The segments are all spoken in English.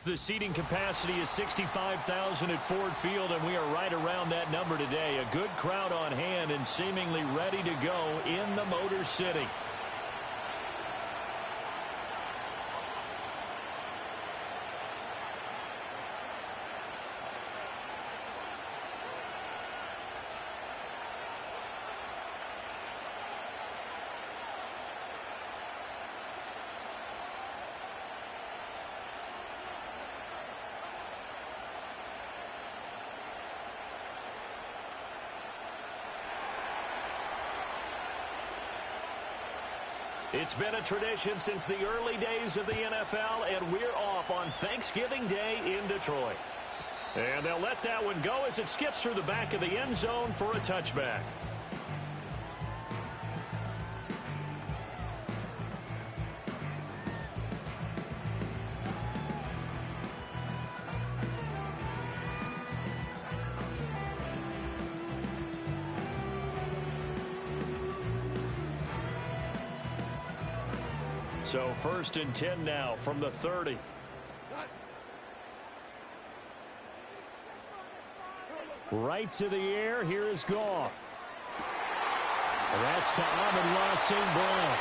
The seating capacity is 65,000 at Ford Field, and we are right around that number today. A good crowd on hand and seemingly ready to go in the Motor City. It's been a tradition since the early days of the NFL, and we're off on Thanksgiving Day in Detroit. And they'll let that one go as it skips through the back of the end zone for a touchback. So 1st and 10 now from the 30. Right to the air. Here is Goff. That's to Amon-Ra St. Brown.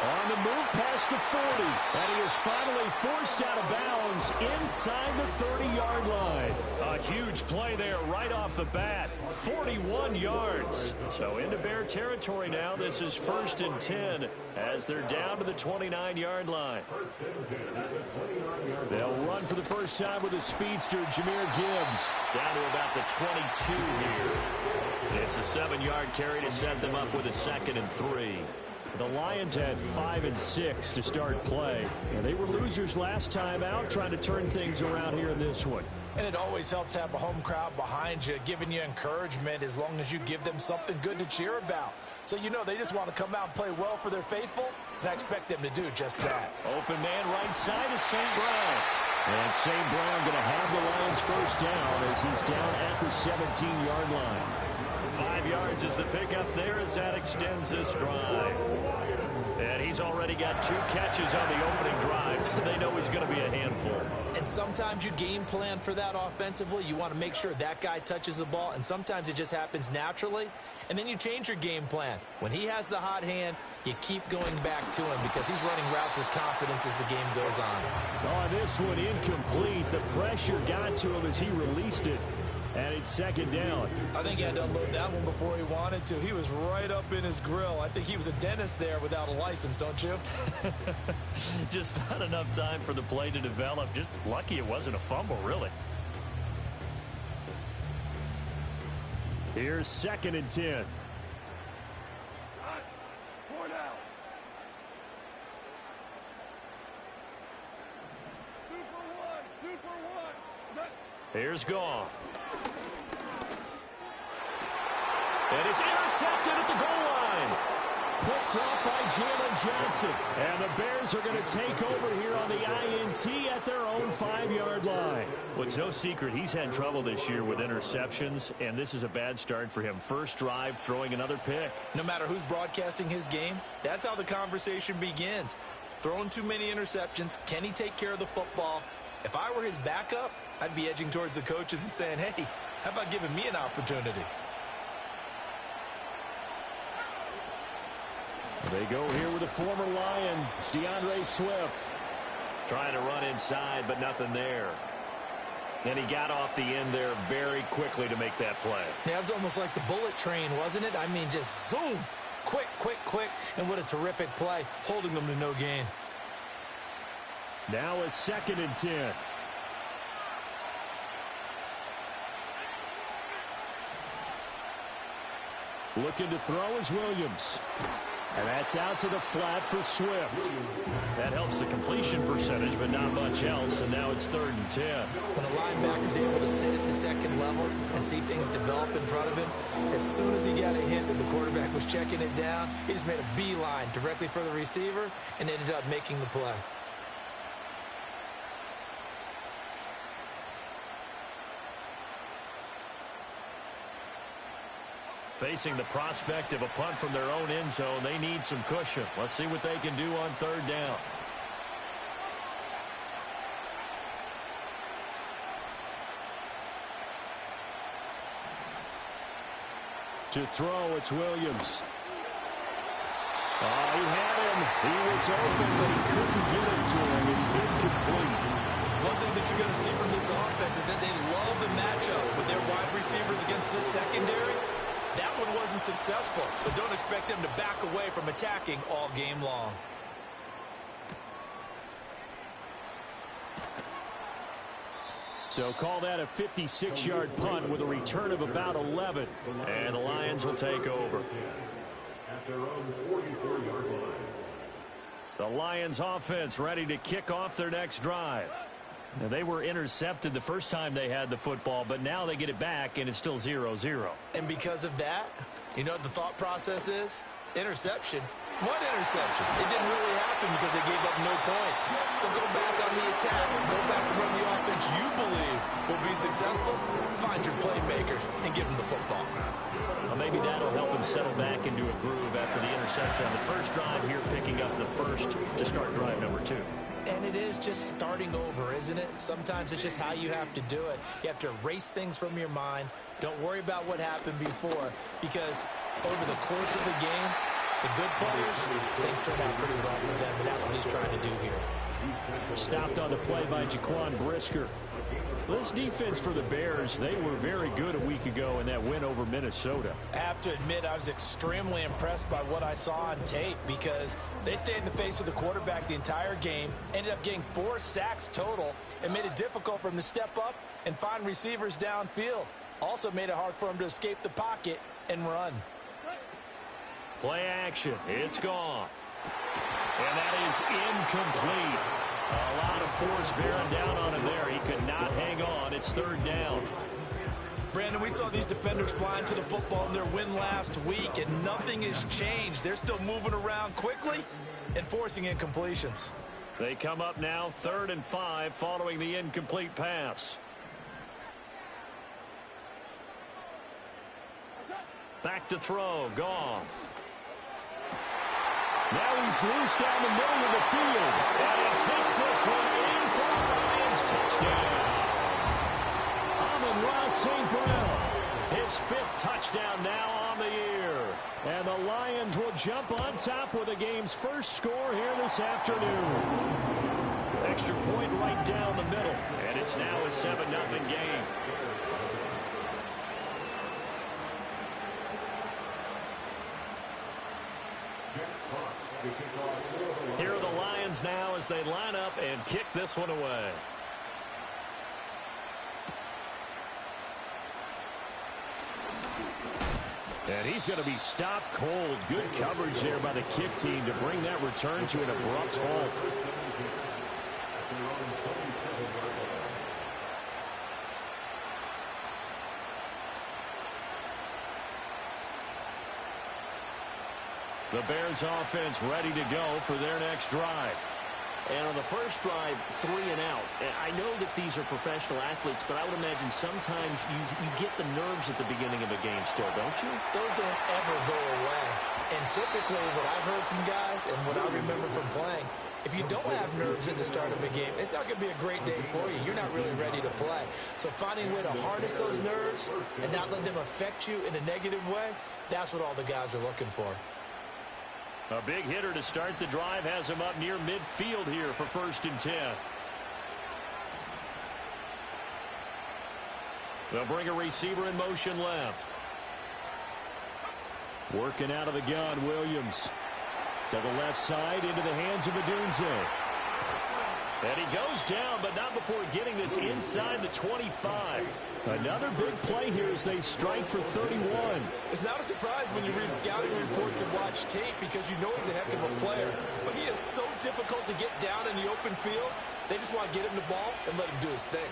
On the move past the 40. And he is finally forced out of bounds inside the 30-yard line. A huge play there right off the bat. 41 yards. So into Bear territory now. This is 1st and 10 as they're down to the 29-yard line. They'll run for the first time with a speedster, Jahmyr Gibbs. Down to about the 22 here. It's a 7-yard carry to set them up with a 2nd and 3. The Lions had 5 and 6 to start play. And they were losers last time out, trying to turn things around here in this one. And it always helps to have a home crowd behind you, giving you encouragement as long as you give them something good to cheer about. So you know they just want to come out and play well for their faithful, and I expect them to do just that. Open man right side is St. Brown. And St. Brown going to have the Lions first down as he's down at the 17-yard line. 5 yards is the pickup there as that extends this drive. And he's already got 2 catches on the opening drive. They know he's going to be a handful. And sometimes you game plan for that offensively. You want to make sure that guy touches the ball, and sometimes it just happens naturally. And then you change your game plan. When he has the hot hand, you keep going back to him because he's running routes with confidence as the game goes on. Oh, this one incomplete. The pressure got to him as he released it. And it's 2nd down. I think he had to unload that one before he wanted to. He was right up in his grill. I think he was a dentist there without a license, don't you? Just not enough time for the play to develop. Just lucky it wasn't a fumble, really. Here's 2nd and 10. Here's Goff. And it's intercepted at the goal line. Picked up by Jalen Johnson. And the Bears are going to take over here on the INT at their own 5-yard line. Well, it's no secret he's had trouble this year with interceptions, and this is a bad start for him. First drive, throwing another pick. No matter who's broadcasting his game, that's how the conversation begins. Throwing too many interceptions, can he take care of the football? If I were his backup, I'd be edging towards the coaches and saying, hey, how about giving me an opportunity? They go here with a former Lion, it's DeAndre Swift. Trying to run inside, but nothing there. And he got off the end there very quickly to make that play. Yeah, it was almost like the bullet train, wasn't it? I mean, just zoom, quick, quick, quick, and what a terrific play, holding them to no gain. Now a 2nd and 10. Looking to throw is Williams. And that's out to the flat for Swift. That helps the completion percentage, but not much else. And now it's 3rd and 10. When a linebacker's able to sit at the 2nd level and see things develop in front of him, as soon as he got a hint that the quarterback was checking it down, he just made a beeline directly for the receiver and ended up making the play. Facing the prospect of a punt from their own end zone, they need some cushion. Let's see what they can do on 3rd down. To throw, it's Williams. Oh, he had him. He was open, but he couldn't get it to him. It's incomplete. One thing that you're going to see from this offense is that they love the matchup with their wide receivers against this secondary. That one wasn't successful, but don't expect them to back away from attacking all game long. So call that a 56-yard punt with a return of about 11. And the Lions will take over. At their own 44-yard line. The Lions offense ready to kick off their next drive. Now, they were intercepted the first time they had the football, but now they get it back, and it's still 0-0. And because of that, you know what the thought process is? Interception. What interception? It didn't really happen because they gave up no points. So go back on the attack. Go back and run the offense you believe will be successful. Find your playmakers and give them the football. Well, maybe that'll help him settle back into a groove after the interception on the first drive here, picking up the first to start drive number 2. And it is just starting over, isn't it? Sometimes it's just how you have to do it. You have to erase things from your mind. Don't worry about what happened before, because over the course of the game, the good players, things turn out pretty well for them, and that's what he's trying to do here. Stopped on the play by Jaquan Brisker. This defense for the Bears, they were very good a week ago in that win over Minnesota. I have to admit, I was extremely impressed by what I saw on tape because they stayed in the face of the quarterback the entire game, ended up getting 4 sacks total, and made it difficult for him to step up and find receivers downfield. Also made it hard for him to escape the pocket and run. Play action. It's Goff. And that is incomplete. A lot of force bearing down on him there. He could not hang on. It's 3rd down. Brandon, we saw these defenders flying to the football in their win last week, and nothing has changed. They're still moving around quickly and forcing incompletions. They come up now 3rd and 5 following the incomplete pass. Back to throw. Goff. Now he's loose down the middle of the field. And he takes this one in for the Lions touchdown. Amon-Ra St. Brown, his 5th touchdown now on the year. And the Lions will jump on top with the game's first score here this afternoon. Extra point right down the middle. And it's now a 7-0 game. Here are the Lions now as they line up and kick this one away. And he's going to be stopped cold. Good coverage there by the kick team to bring that return to an abrupt halt. The Bears offense ready to go for their next drive. And on the first drive, 3 and out. And I know that these are professional athletes, but I would imagine sometimes you get the nerves at the beginning of a game still, don't you? Those don't ever go away. And typically what I've heard from guys and what I remember from playing, if you don't have nerves at the start of a game, it's not going to be a great day for you. You're not really ready to play. So finding a way to harness those nerves and not let them affect you in a negative way, that's what all the guys are looking for. A big hitter to start the drive has him up near midfield here for 1st and 10. They'll bring a receiver in motion left. Working out of the gun, Williams. To the left side, into the hands of Odunze. And he goes down, but not before getting this inside the 25. Another big play here as they strike for 31. It's not a surprise when you read scouting reports and watch tape because you know he's a heck of a player. But he is so difficult to get down in the open field. They just want to get him the ball and let him do his thing.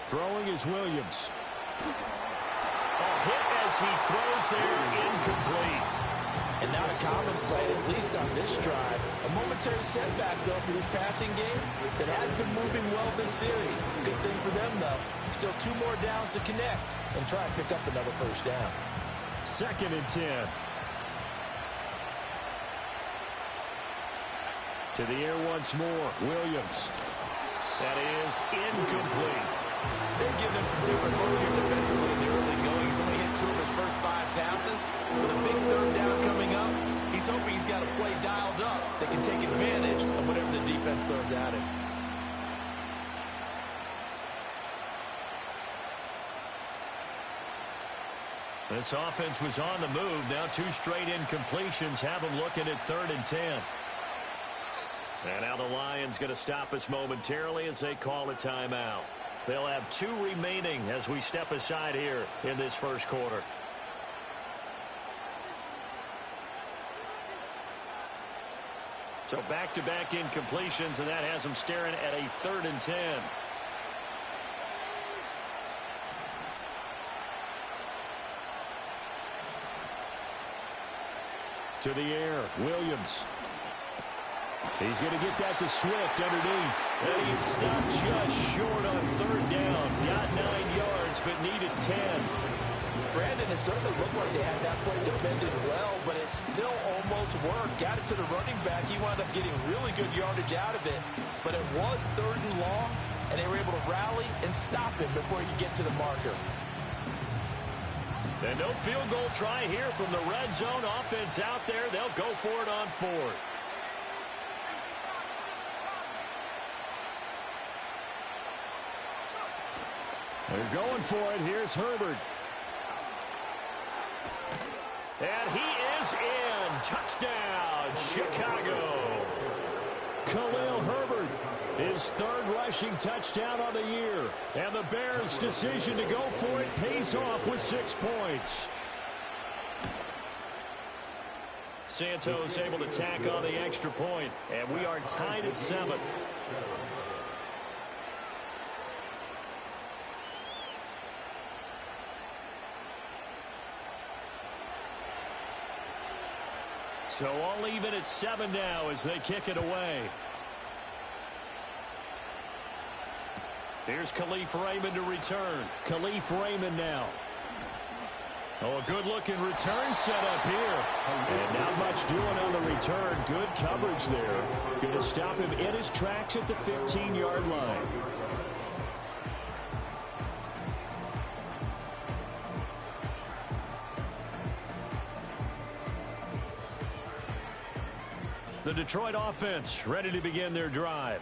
Throwing is Williams. A hit as he throws there, incomplete. And not a common sight, at least on this drive. A momentary setback, though, for this passing game that has been moving well this series. Good thing for them, though. Still 2 more downs to connect and try and pick up another 1st down. 2nd and 10. To the air once more, Williams. That is incomplete. They've given him some different looks here defensively in the early going. He's only hit 2 of his first 5 passes. With a big third down coming up, he's hoping he's got a play dialed up that can take advantage of whatever the defense throws at him. This offense was on the move. Now 2 straight incompletions have them looking at 3rd and 10. And now the Lions going to stop us momentarily as they call a timeout. They'll have 2 remaining as we step aside here in this first quarter. So back-to-back incompletions, and that has them staring at a 3rd and 10. To the air, Williams. He's going to get that to Swift underneath. And he is stopped just short on 3rd down. Got 9 yards, but needed 10. Brandon, it certainly looked like they had that play defended well, but it still almost worked. Got it to the running back. He wound up getting really good yardage out of it. But it was 3rd and long, and they were able to rally and stop him before he could get to the marker. And no field goal try here from the red zone offense out there. They'll go for it on 4th. They're going for it. Here's Herbert. And he is in. Touchdown, Chicago. Khalil Herbert, his 3rd rushing touchdown on the year. And the Bears' decision to go for it pays off with 6 points. Santos able to tack on the extra point, and we are tied at 7. So all even at 7 now as they kick it away. Here's Khalif Raymond to return. Khalif Raymond now. Oh, a good-looking return set up here. And not much doing on the return. Good coverage there. Going to stop him in his tracks at the 15-yard line. The Detroit offense ready to begin their drive.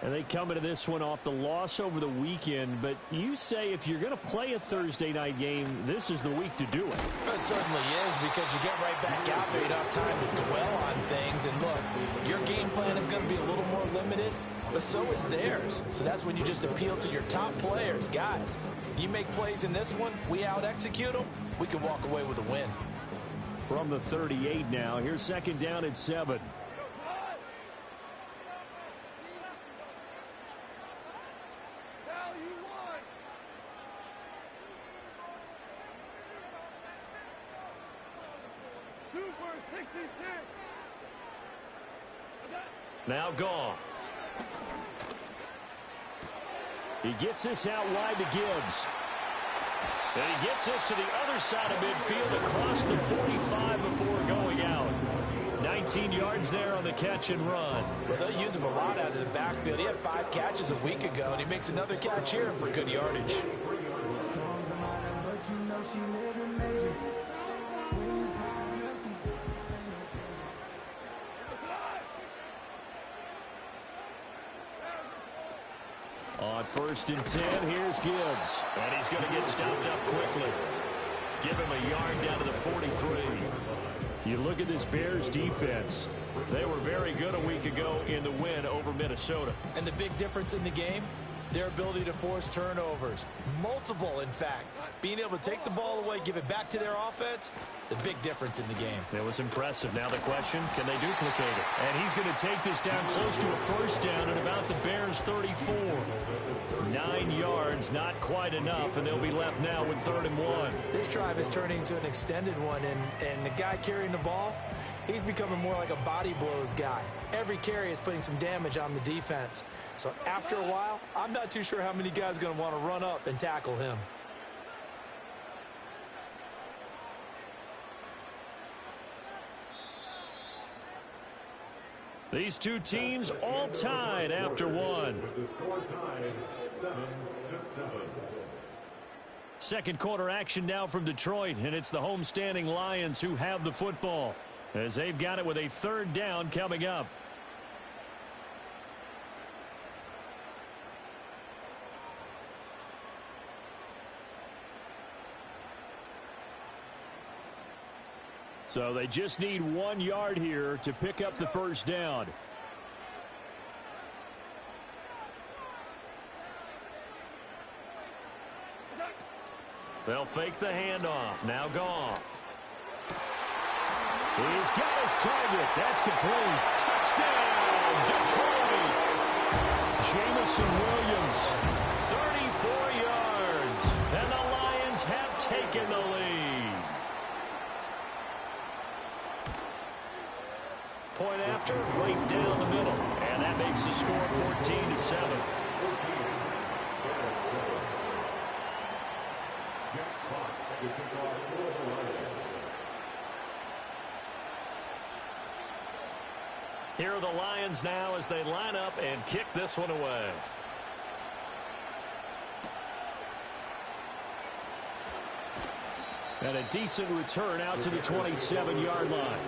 And they come into this one off the loss over the weekend. But you say if you're going to play a Thursday night game, this is the week to do it. It certainly is, because you get right back out there. You don't have time to dwell on things. And look, your game plan is going to be a little more limited, but so is theirs. So that's when you just appeal to your top players. Guys, you make plays in this one, we out-execute them, we can walk away with a win. From the 38 now, here's 2nd down at 7. Now Goff. He gets this out wide to Gibbs. And he gets this to the other side of midfield across the 45 before going out. 19 yards there on the catch and run. Well, they'll use him a lot out of the backfield. He had 5 catches a week ago, and he makes another catch here for good yardage. On 1st and 10, here's Gibbs. And he's going to get stopped up quickly. Give him a yard down to the 43. You look at this Bears defense. They were very good a week ago in the win over Minnesota. And the big difference in the game, their ability to force turnovers. Multiple, in fact. Being able to take the ball away, give it back to their offense, the big difference in the game. It was impressive. Now the question, can they duplicate it? And he's going to take this down close to a 1st down at about the Bears' 34. 9 yards, not quite enough, and they'll be left now with 3rd and 1. This drive is turning into an extended one, and the guy carrying the ball, he's becoming more like a body blows guy. Every carry is putting some damage on the defense. So after a while, I'm not too sure how many guys are going to want to run up and tackle him. These two teams all tied after one. Second quarter action now from Detroit, and it's the homestanding Lions who have the football as they've got it with a third down coming up. So they just need 1 yard here to pick up the first down. They'll fake the handoff. Now Goff. He's got his target. That's complete. Touchdown, Detroit. Jamison Williams, 34 yards. And the Lions have taken the lead. Point after, right down the middle. And that makes the score 14-7. Here are the Lions now as they line up and kick this one away. And a decent return out to the 27-yard line.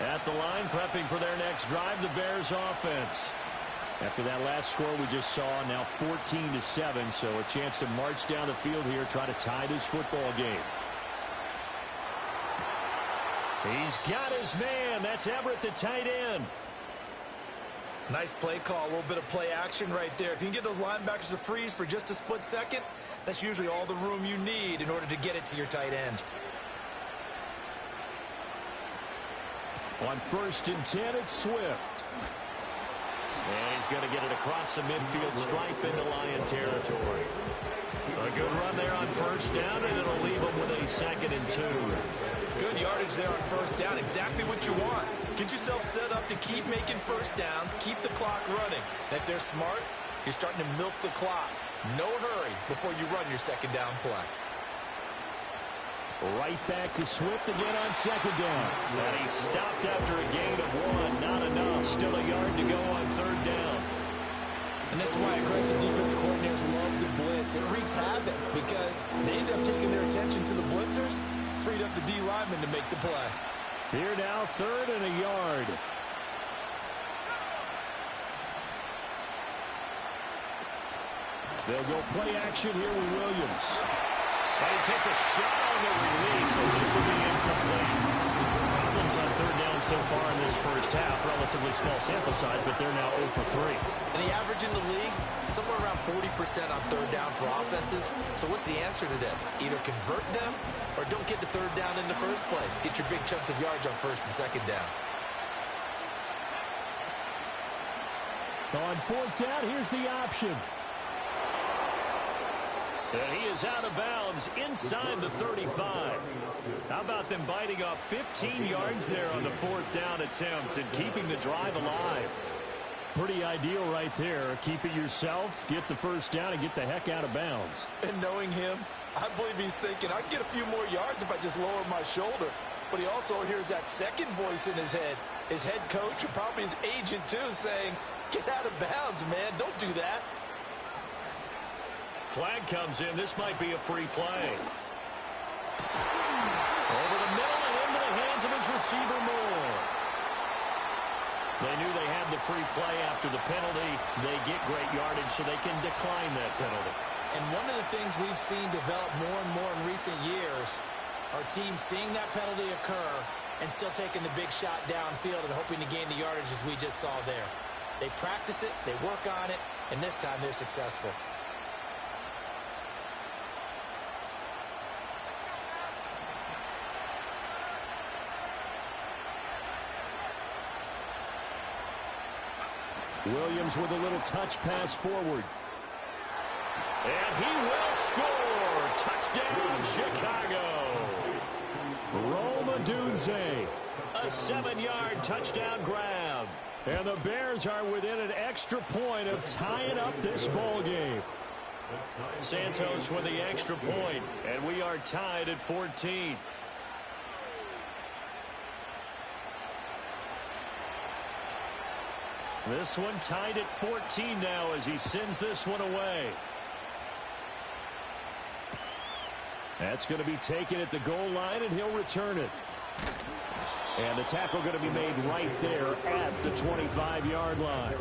At the line, prepping for their next drive, the Bears offense. After that last score we just saw, now 14-7, so a chance to march down the field here, try to tie this football game. He's got his man. That's Everett, the tight end. Nice play call, a little bit of play action right there. If you can get those linebackers to freeze for just a split second, that's usually all the room you need in order to get it to your tight end. On 1st and 10, it's Swift. And he's going to get it across the midfield stripe into Lion territory. A good run there on first down, and it'll leave him with a 2nd and 2. Good yardage there on first down. Exactly what you want. Get yourself set up to keep making first downs, keep the clock running. And if they're smart, you're starting to milk the clock. No hurry before you run your 2nd down play. Right back to Swift again on 2nd down. And he stopped after a gain of 1. Not enough. Still a yard to go on 3rd down. And that's why aggressive defense coordinators love to blitz. It wreaks havoc because they end up taking their attention to the blitzers, freed up the D lineman to make the play. Here now, 3rd and a yard. They'll go play action here with Williams. And he takes a shot on the release as this will be incomplete. Problems on 3rd down so far in this first half. Relatively small sample size, but they're now 0 for 3. And the average in the league, somewhere around 40% on 3rd down for offenses. So what's the answer to this? Either convert them or don't get to 3rd down in the first place. Get your big chunks of yards on 1st and 2nd down. On 4th down, here's the option. And he is out of bounds inside the 35. How about them biting off 15 yards there on the 4th down attempt and keeping the drive alive? Pretty ideal right there. Keep it yourself, get the first down, and get the heck out of bounds. And knowing him, I believe he's thinking, I can get a few more yards if I just lower my shoulder. But he also hears that second voice in his head. His head coach and probably his agent, too, saying, get out of bounds, man. Don't do that. Flag comes in. This might be a free play. Over the middle and into the hands of his receiver, Moore. They knew they had the free play after the penalty. They get great yardage, so they can decline that penalty. And one of the things we've seen develop more and more in recent years are teams seeing that penalty occur and still taking the big shot downfield and hoping to gain the yardage as we just saw there. They practice it, they work on it, and this time they're successful. Williams with a little touch pass forward. And he will score. Touchdown, Chicago. Rome Odunze. A 7-yard touchdown grab. And the Bears are within an extra point of tying up this ball game. Santos with the extra point, and we are tied at 14. This one tied at 14 now as he sends this one away. That's going to be taken at the goal line, and he'll return it. And the tackle going to be made right there at the 25-yard line.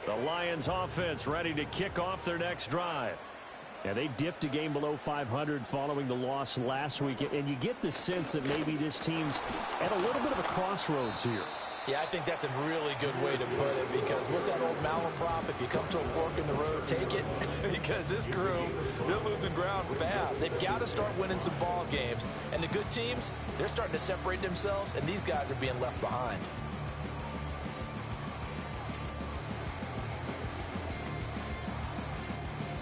The Lions offense ready to kick off their next drive. Yeah, they dipped a game below 500 following the loss last week, and you get the sense that maybe this team's at a little bit of a crossroads here. Yeah, I think that's a really good way to put it, because what's that old malaprop? If you come to a fork in the road, take it. Because this crew, they're losing ground fast. They've got to start winning some ball games. And the good teams, they're starting to separate themselves, and these guys are being left behind.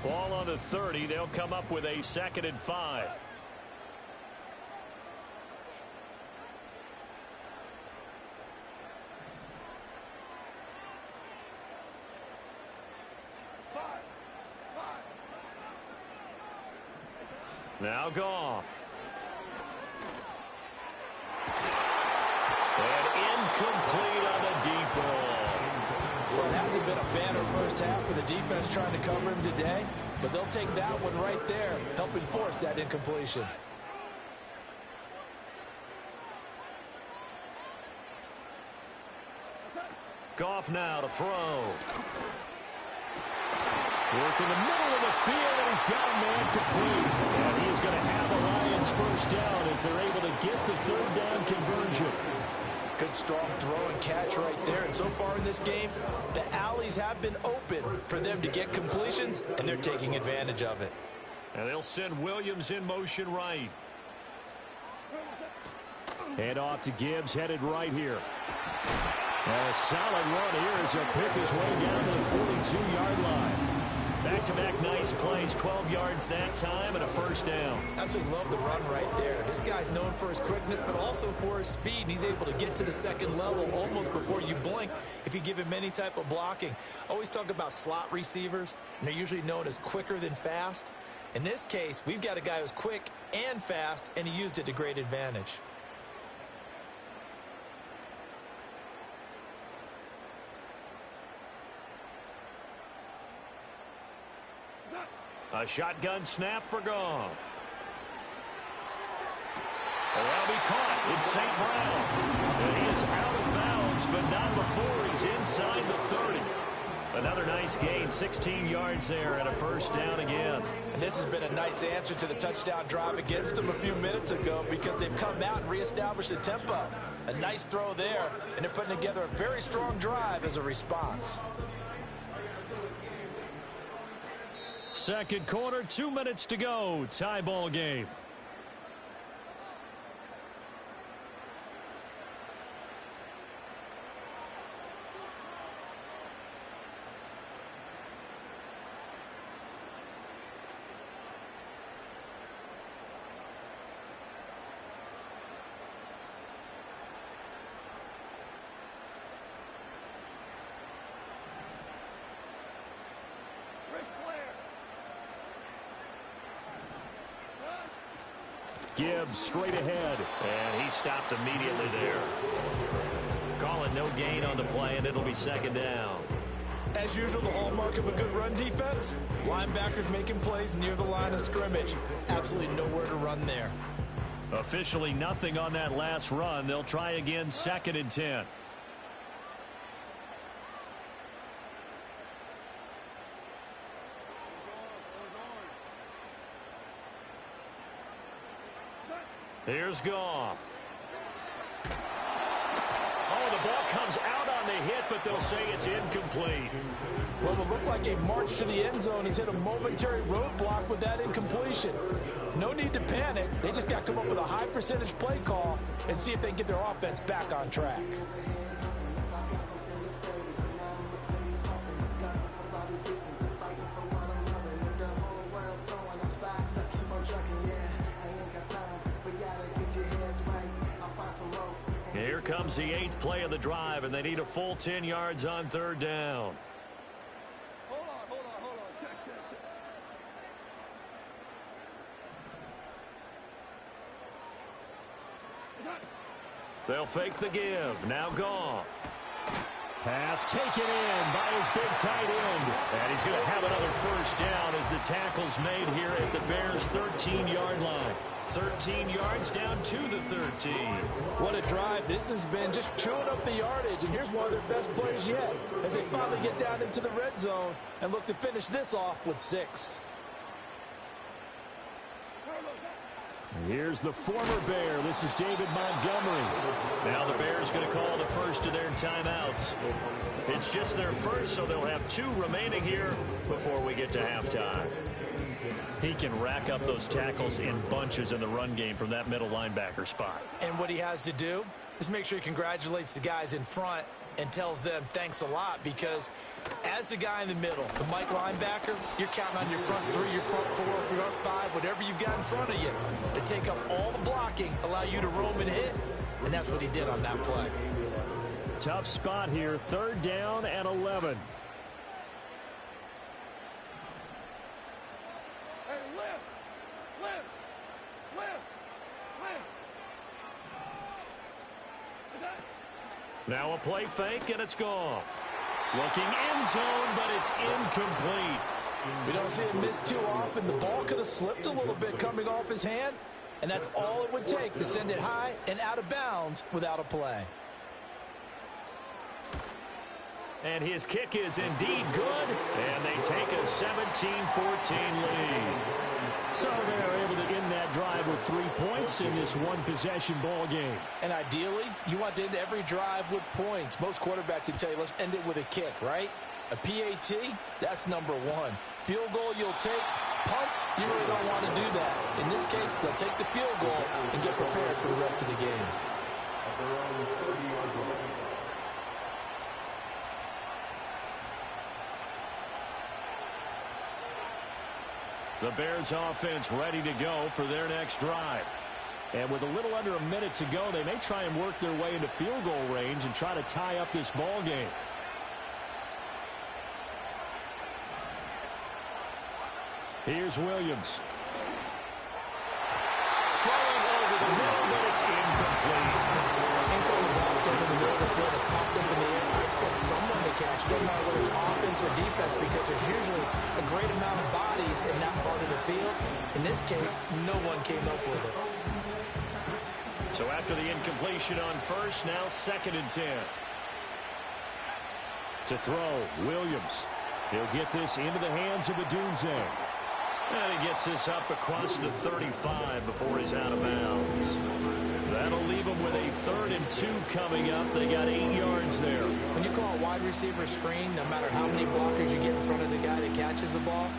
Ball on the 30. They'll come up with a 2nd and 5. Now Goff. And incomplete on the deep ball. Well, it hasn't been a banner first half for the defense trying to cover him today, but they'll take that one right there, helping force that incompletion. Goff now to throw. Work in the middle of the field, and he's got a man complete. And he is going to have a Lions first down as they're able to get the 3rd down conversion. Good strong throw and catch right there. And so far in this game, the alleys have been open for them to get completions, and they're taking advantage of it. And they'll send Williams in motion right. Head off to Gibbs, headed right here. And a solid run here as he'll pick his way down to the 42-yard line. Back-to-back nice plays, 12 yards that time, and a first down. Absolutely love the run right there. This guy's known for his quickness, but also for his speed. And he's able to get to the 2nd level almost before you blink if you give him any type of blocking. Always talk about slot receivers, and they're usually known as quicker than fast. In this case, we've got a guy who's quick and fast, and he used it to great advantage. A shotgun snap for Goff. And that'll be caught. It's St. Brown. And he is out of bounds, but not before he's inside the 30. Another nice gain, 16 yards there, and a first down again. And this has been a nice answer to the touchdown drive against them a few minutes ago, because they've come out and reestablished the tempo. A nice throw there, and they're putting together a very strong drive as a response. Second quarter, 2 minutes to go. Tie ball game. Gibbs straight ahead, and he stopped immediately there. Calling no gain on the play, and it'll be 2nd down. As usual, the hallmark of a good run defense, linebackers making plays near the line of scrimmage. Absolutely nowhere to run there. Officially nothing on that last run. They'll try again, 2nd and 10. Here's Goff. Oh, the ball comes out on the hit, but they'll say it's incomplete. Well, it looked like a march to the end zone. He's hit a momentary roadblock with that incompletion. No need to panic. They just got to come up with a high percentage play call and see if they can get their offense back on track. Here comes the 8th play of the drive, and they need a full 10 yards on 3rd down. Hold on. Check. They'll fake the give. Now Goff. Pass taken in by his big tight end. And he's going to have another first down as the tackle's made here at the Bears' 13-yard line. 13 yards down to the 13. What a drive this has been, just chewing up the yardage. And here's one of their best plays yet as they finally get down into the red zone and look to finish this off with 6. Here's the former Bear. This is David Montgomery. Now the Bears going to call the first of their timeouts. It's just their first, so they'll have 2 remaining here before we get to halftime. He can rack up those tackles in bunches in the run game from that middle linebacker spot. And what he has to do is make sure he congratulates the guys in front and tells them thanks a lot, because as the guy in the middle, the Mike linebacker, you're counting on your front 3, your front 4, your front 5, whatever you've got in front of you to take up all the blocking, allow you to roam and hit, and that's what he did on that play. Tough spot here, 3rd down and 11. Now a play fake, and it's Goff. Looking end zone, but it's incomplete. We don't see him miss too often. The ball could have slipped a little bit coming off his hand, and that's all it would take to send it high and out of bounds without a play. And his kick is indeed good, and they take a 17-14 lead. So they're able to end that drive with 3 points in this one-possession ball game. And ideally, you want to end every drive with points. Most quarterbacks would tell you, let's end it with a kick, right? A PAT, that's number 1. Field goal you'll take. Punts, you really don't want to do that. In this case, they'll take the field goal and get prepared for the rest of the game. The Bears offense ready to go for their next drive. And with a little under a minute to go, they may try and work their way into field goal range and try to tie up this ball game. Here's Williams. Throwing over the middle, but it's incomplete. Anytime the ball thrown in the middle of the field is popped up in the air, I expect someone to catch. Doesn't matter whether it's offense or defense, because there's usually a great amount of bodies in that part of the field. In this case, no one came up with it. So after the incompletion on first, now 2nd and 10. To throw, Williams. He'll get this into the hands of Adunze. And he gets this up across the 35 before he's out of bounds. That'll leave them with a 3rd and 2 coming up. They got 8 yards there. When you call a wide receiver screen, no matter how many blockers you get in front of the guy that catches the ball,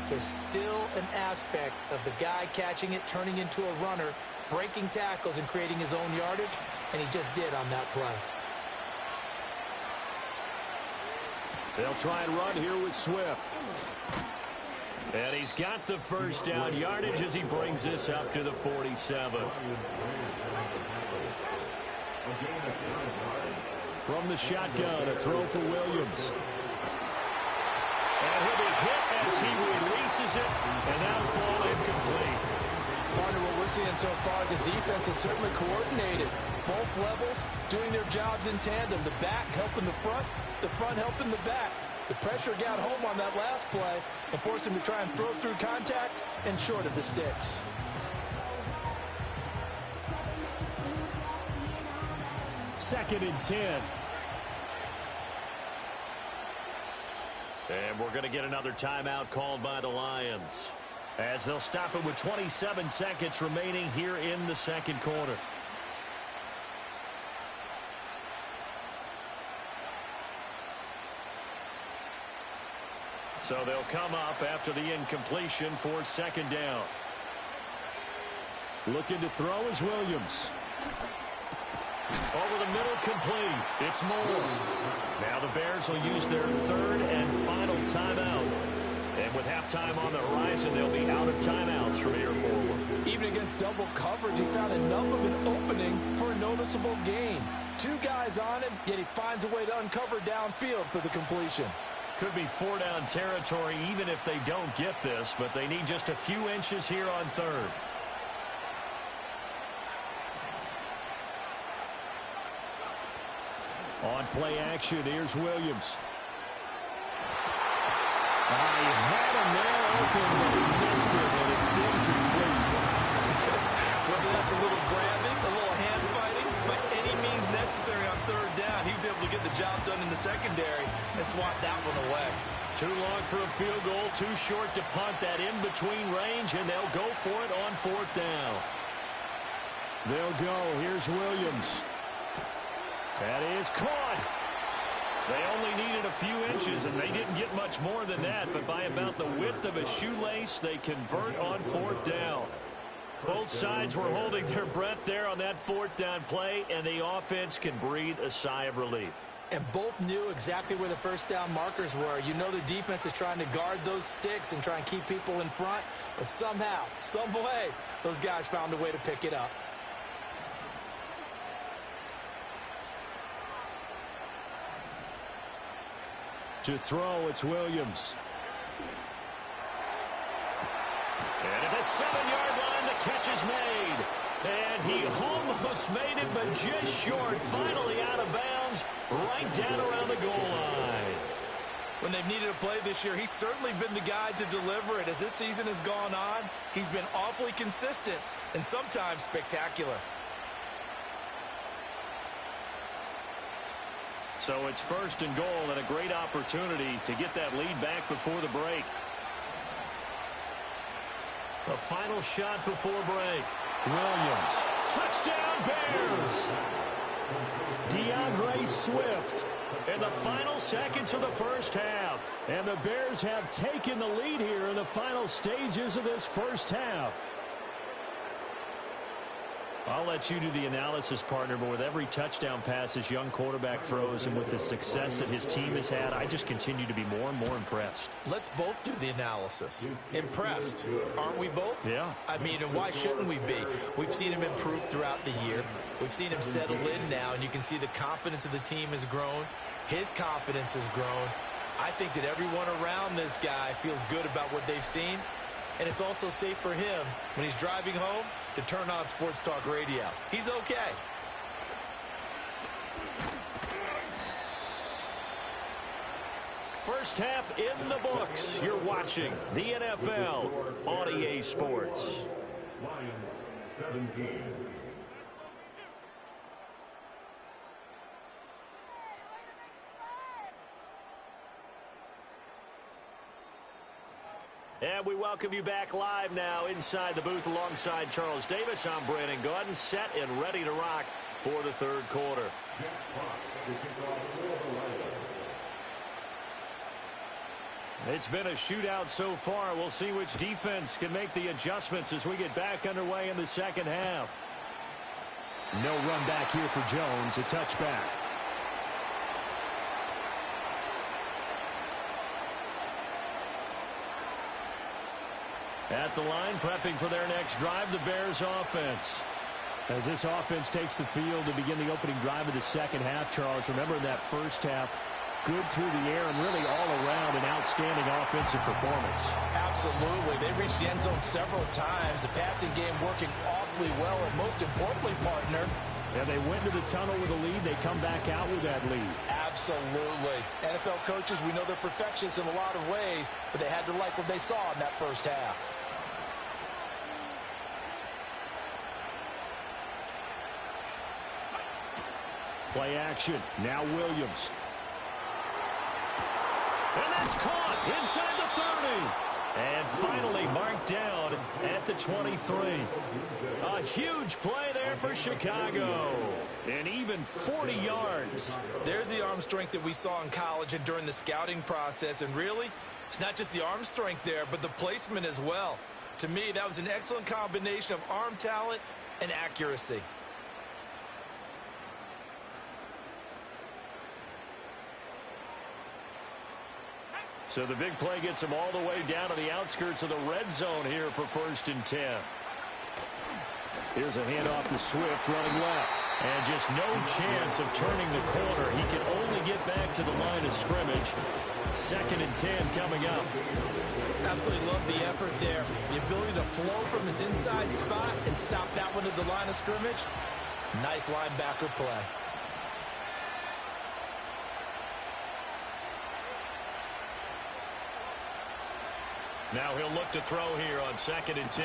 there's still an aspect of the guy catching it, turning into a runner, breaking tackles and creating his own yardage, and he just did on that play. They'll try and run here with Swift. And he's got the first down yardage as he brings this up to the 47. From the shotgun, a throw for Williams. And he'll be hit as he releases it, and that'll fall incomplete. Partner, what we're seeing so far is the defense is certainly coordinated. Both levels doing their jobs in tandem. The back helping the front helping the back. The pressure got home on that last play and forced him to try and throw through contact and short of the sticks. Second and 10. And we're going to get another timeout called by the Lions, as they'll stop it with 27 seconds remaining here in the 2nd quarter. So they'll come up after the incompletion for 2nd down. Looking to throw is Williams. Over the middle, complete. It's Moore. Now the Bears will use their 3rd and final timeout. And with halftime on the horizon, they'll be out of timeouts from here forward. against double coverage, he found enough of an opening for a noticeable gain. Two guys on him, yet he finds a way to uncover downfield for the completion. Could be 4-down territory even if they don't get this, but they need just a few inches here on third. On play action, here's Williams. He had him there open, but he missed it, and it's incomplete. Whether that's a little grabbing, a little hand fighting, by any means necessary on third down, he was able to get the job done in the secondary and swat that one away. Too long for a field goal, too short to punt that in-between range, and they'll go for it on fourth down. They'll go. Here's Williams. That is caught. They only needed a few inches, and they didn't get much more than that, but by about the width of a shoelace, they convert on fourth down. Both sides were holding their breath there on that fourth down play, and the offense can breathe a sigh of relief. And both knew exactly where the first down markers were. You know the defense is trying to guard those sticks and try and keep people in front, but somehow, some way, those guys found a way to pick it up. To throw, it's Williams. And at the 7-yard line, the catch is made. And he almost made it, but just short. Finally out of bounds, right down around the goal line. When they've needed a play this year, he's certainly been the guy to deliver it. As this season has gone on, he's been awfully consistent and sometimes spectacular. So it's first and goal and a great opportunity to get that lead back before the break. The final shot before break. Williams. Touchdown Bears! DeAndre Swift in the final seconds of the first half. And the Bears have taken the lead here in the final stages of this first half. I'll let you do the analysis, partner, but with every touchdown pass this young quarterback throws and with the success that his team has had, I just continue to be more and more impressed. Let's both do the analysis. Impressed, aren't we both? Yeah. I mean, and why shouldn't we be? We've seen him improve throughout the year. We've seen him settle in now, and you can see the confidence of the team has grown. His confidence has grown. I think that everyone around this guy feels good about what they've seen, and it's also safe for him when he's driving home to turn on Sports Talk Radio. He's okay. First half in the books. You're watching the NFL on EA Sports. Lions 17. And we welcome you back live now inside the booth alongside Charles Davis. I'm Brandon Gaudin, set and ready to rock for the third quarter. It's been a shootout so far. We'll see which defense can make the adjustments as we get back underway in the second half. No run back here for Jones, a touchback. At the line, prepping for their next drive, the Bears offense. As this offense takes the field to begin the opening drive of the second half, Charles, remember in that first half, good through the air and really all around an outstanding offensive performance. Absolutely. They reached the end zone several times. The passing game working awfully well, and most importantly, partner, yeah, they went to the tunnel with a lead. They come back out with that lead. absolutely. NFL coaches, we know they're perfectionists in a lot of ways, but they had to like what they saw in that first half. Play action. Now Williams. And that's caught inside the 30. And finally marked down at the 23. A huge play there for Chicago. And even 40 yards. There's the arm strength that we saw in college and during the scouting process. And really, it's not just the arm strength there, but the placement as well. To me, that was an excellent combination of arm talent and accuracy. So the big play gets him all the way down to the outskirts of the red zone here for 1st and 10. Here's a handoff to Swift running left. And just no chance of turning the corner. He can only get back to the line of scrimmage. 2nd and 10 coming up. Absolutely love the effort there. The ability to flow from his inside spot and stop that one at the line of scrimmage. Nice linebacker play. Now he'll look to throw here on 2nd and 10.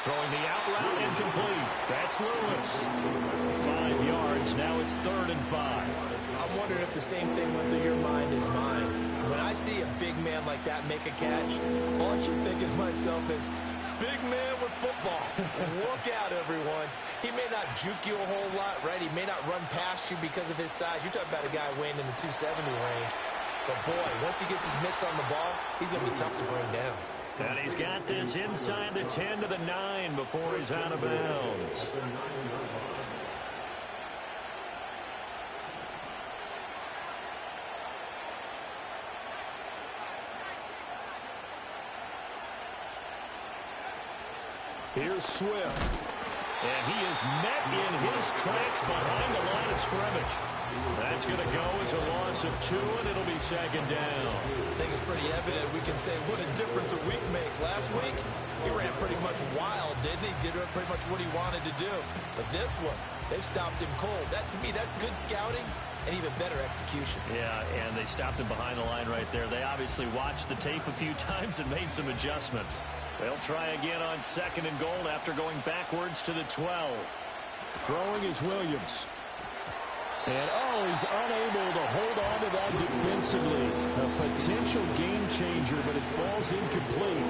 Throwing the out route incomplete. That's Lewis. 5 yards. Now it's 3rd and 5. I'm wondering if the same thing went through your mind as mine. When I see a big man like that make a catch, all I keep thinking to myself is, big man with football. Look out, everyone. He may not juke you a whole lot, right? He may not run past you because of his size. You're talking about a guy weighing in the 270 range. But, boy, once he gets his mitts on the ball, he's going to be tough to bring down. And he's got this inside the 10 to the 9 before he's out of bounds. Here's Swift. And he is met in his tracks behind the line of scrimmage. That's going to go as a loss of 2, and it'll be 2nd down. I think it's pretty evident we can say what a difference a week makes. Last week, he ran pretty much wild, didn't he? Did pretty much what he wanted to do. But this one, they've stopped him cold. That, to me, that's good scouting and even better execution. Yeah, and they stopped him behind the line right there. They obviously watched the tape a few times and made some adjustments. They'll try again on 2nd and goal after going backwards to the 12. Throwing is Williams. And, he's unable to hold on to that defensively. A potential game changer, but it falls incomplete.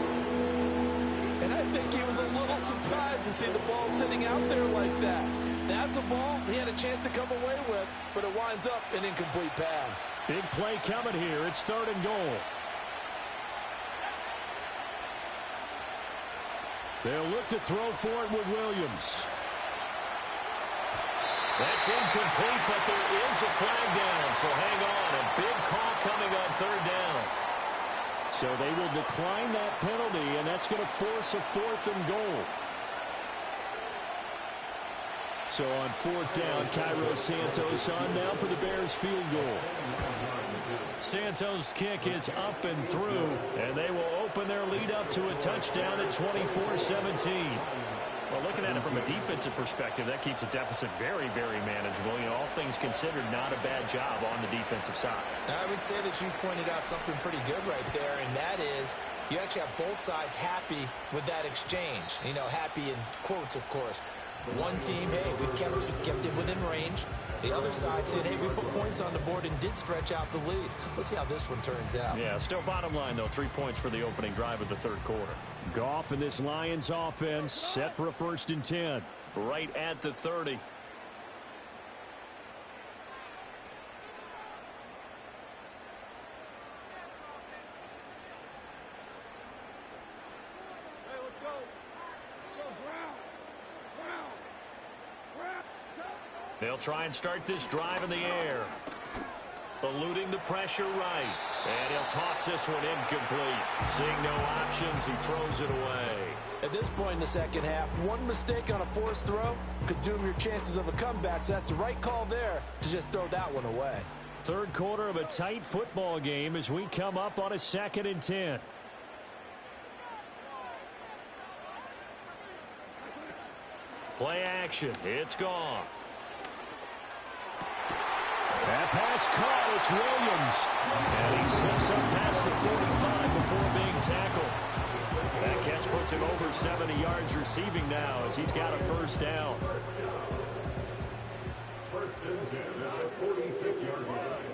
And I think he was a little surprised to see the ball sitting out there like that. That's a ball he had a chance to come away with, but it winds up an incomplete pass. Big play coming here. It's 3rd and goal. They'll look to throw for it with Williams. That's incomplete, but there is a flag down, so hang on. A big call coming on 3rd down. So they will decline that penalty, and that's going to force a 4th and goal. So on 4th down, Cairo Santos on now for the Bears field goal. Santos' kick is up and through, and they will open their lead up to a touchdown at 24-17. Well, looking at it from a defensive perspective, that keeps the deficit very, very manageable. You know, all things considered, not a bad job on the defensive side. I would say that you pointed out something pretty good right there, and that is you actually have both sides happy with that exchange. You know, happy in quotes, of course. One team, hey, we've kept it within range. The other side said, hey, we put points on the board and did stretch out the lead. Let's see how this one turns out. Yeah, still bottom line, though, 3 points for the opening drive of the 3rd quarter. Goff and this Lions offense set for a 1st and 10. Right at the 30. They'll try and start this drive in the air. Eluding the pressure right. And he'll toss this one incomplete. Seeing no options, he throws it away. At this point in the second half, one mistake on a forced throw could doom your chances of a comeback. So that's the right call there to just throw that one away. 3rd quarter of a tight football game as we come up on a 2nd and 10. Play action. It's Goff. That pass caught. It's Williams. And he slips up past the 45 before being tackled. That catch puts him over 70 yards receiving now as he's got a 1st down. 1st and 10 at the 46-yard line.